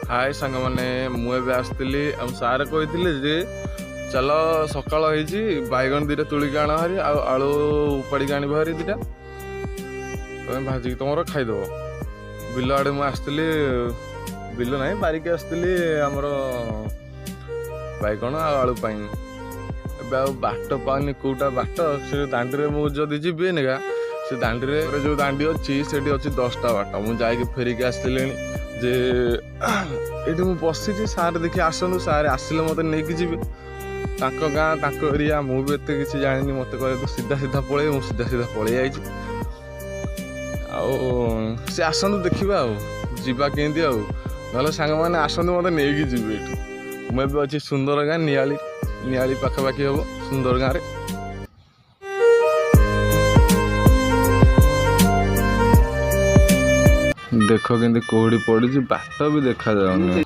हाय सांग मैंने मुझे आसती सारे कही जे चल सकाल हो बैगन दीटा तुलिक आण भारी आलू उपाड़ी आण भारी दीटा तुम भाजिक तुम खाईदेव बिल आड़े मुझे बिल ना बारिक आसती आमर बैगन आलू बाट पानी कौटा बाट से दांडी मुझे जी निका से दांडी जो दांडी अच्छी से अच्छी 10टा बाट मुझे फेरिक आसती जे ये बसी सारे देखिए आसतु सारे आसिले मत नहीं जी गाँ एरिया मुझे एत कि जानी मत कहे सीधा सीधा पलि मुझे सीधा सीधा पलि आई सी आसतु देखा जावा केमती ना सांग मैंने आसतु मत नहीं जी ये मुझे अच्छी सुंदर गाँ नियाली पाखापाखि हम सुंदर गाँव देख के कोहड़ी पड़ी बाट भी देखा जाऊनी।